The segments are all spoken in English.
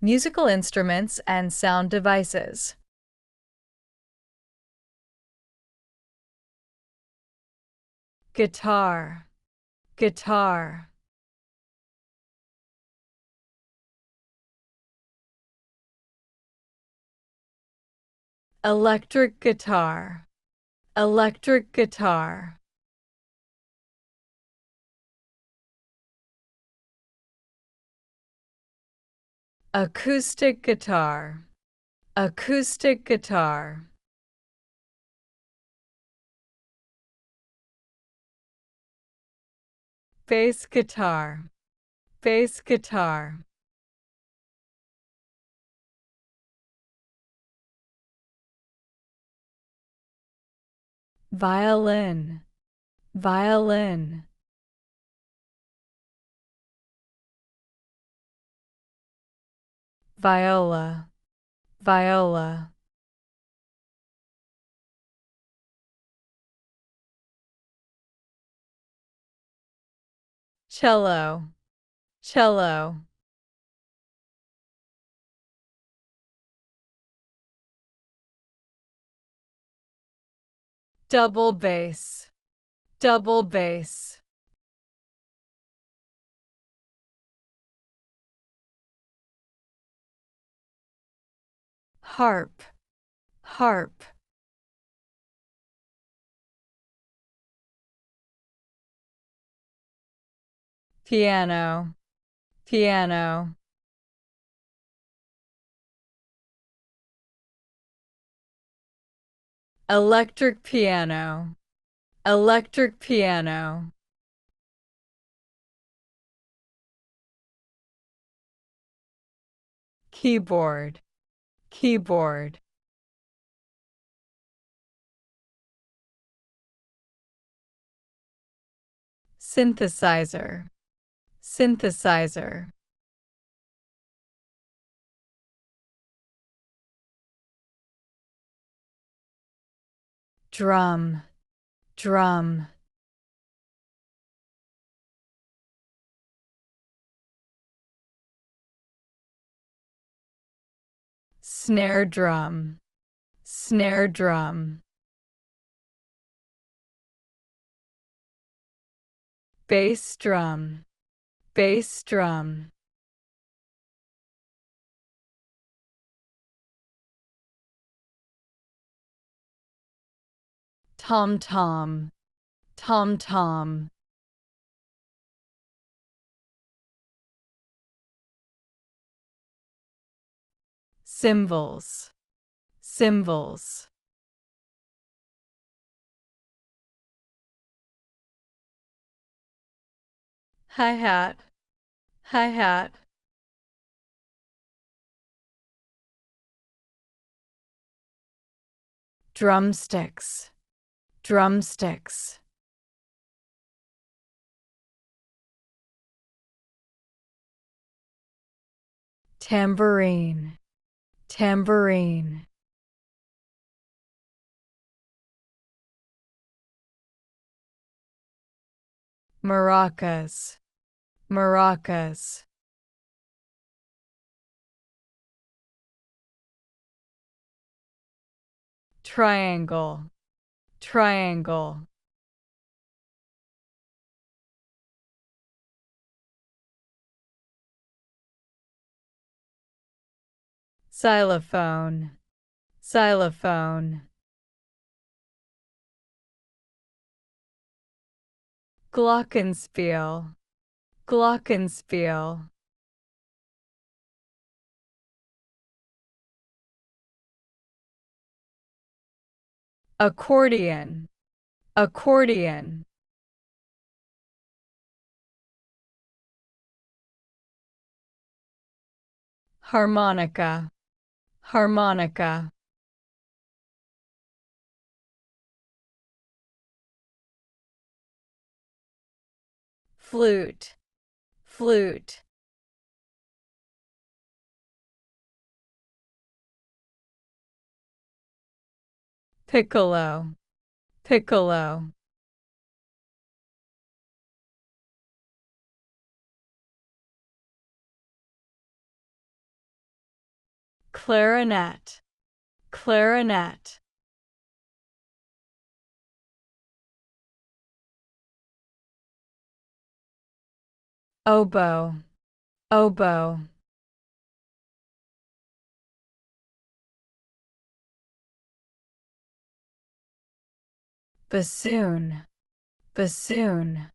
Musical instruments and sound devices. Guitar, guitar. Electric guitar, electric guitar. Acoustic guitar, acoustic guitar. Bass guitar, bass guitar. Violin, violin. Viola, viola. Cello, cello. Double bass, double bass. Harp, harp. Piano, piano. Electric piano, electric piano. Keyboard, keyboard. Synthesizer, synthesizer. Drum, drum. Snare drum, snare drum. Bass drum, bass drum. Tom-tom, tom-tom. Cymbals, cymbals. Hi-hat, hi-hat. Drumsticks, drumsticks. Tambourine, tambourine. Maracas, maracas. Triangle, triangle. Xylophone, xylophone. Glockenspiel, glockenspiel. Accordion, accordion. Harmonica, harmonica. Flute, flute. Piccolo, piccolo. clarinet, clarinet. Oboe, oboe. Bassoon, bassoon.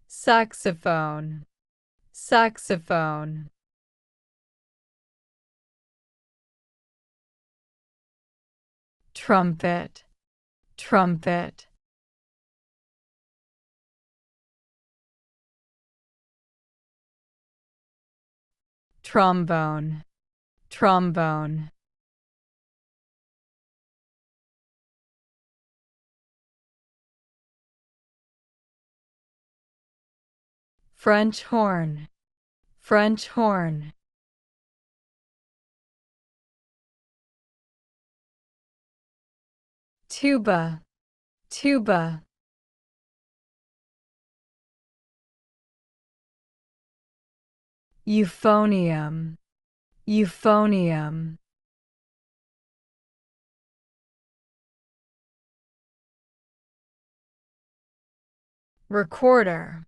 Saxophone, saxophone. Trumpet, trumpet. Trombone, trombone. French horn, French horn. Tuba, tuba. Euphonium, euphonium. Recorder,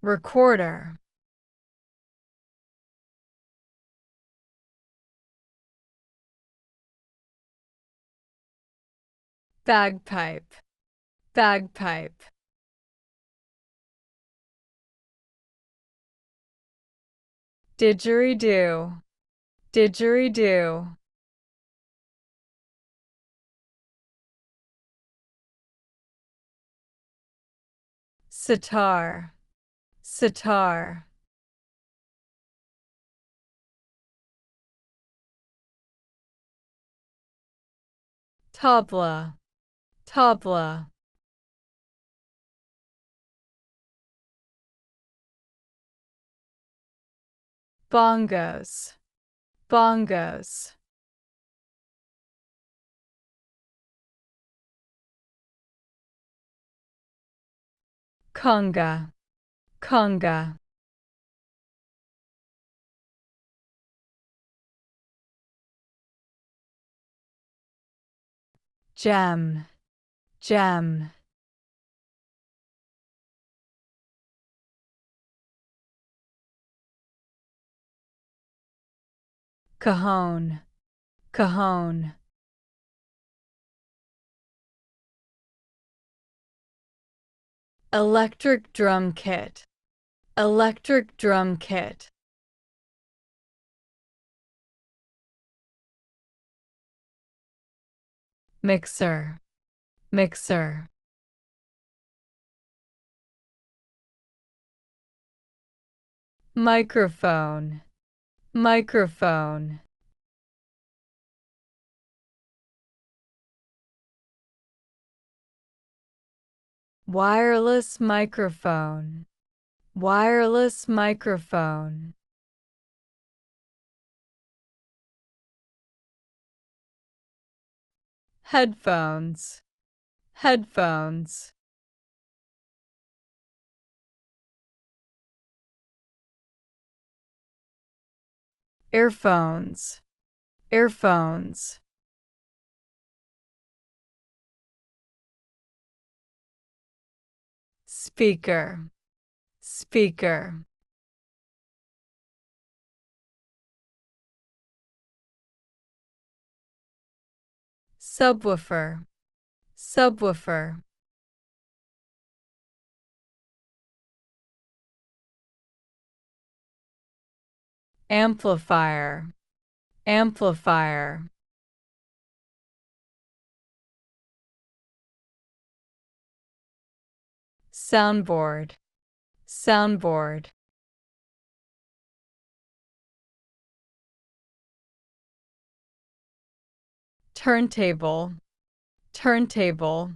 recorder. Bagpipe, bagpipe. Didgeridoo, didgeridoo. Sitar, sitar. Tabla, tabla. Bongos, bongos. Conga, conga. Gem, gem. Cajon, cajon. Electric drum kit, electric drum kit. Mixer, mixer. Microphone, microphone. Wireless microphone, wireless microphone. Headphones, headphones. Earphones, earphones. Speaker, speaker. Subwoofer, subwoofer. Amplifier, amplifier. Soundboard, soundboard. Turntable, turntable.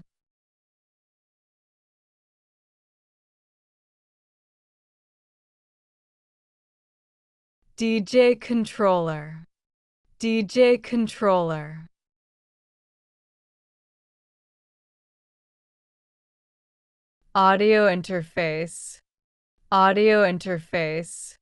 DJ controller, DJ controller. Audio interface, audio interface.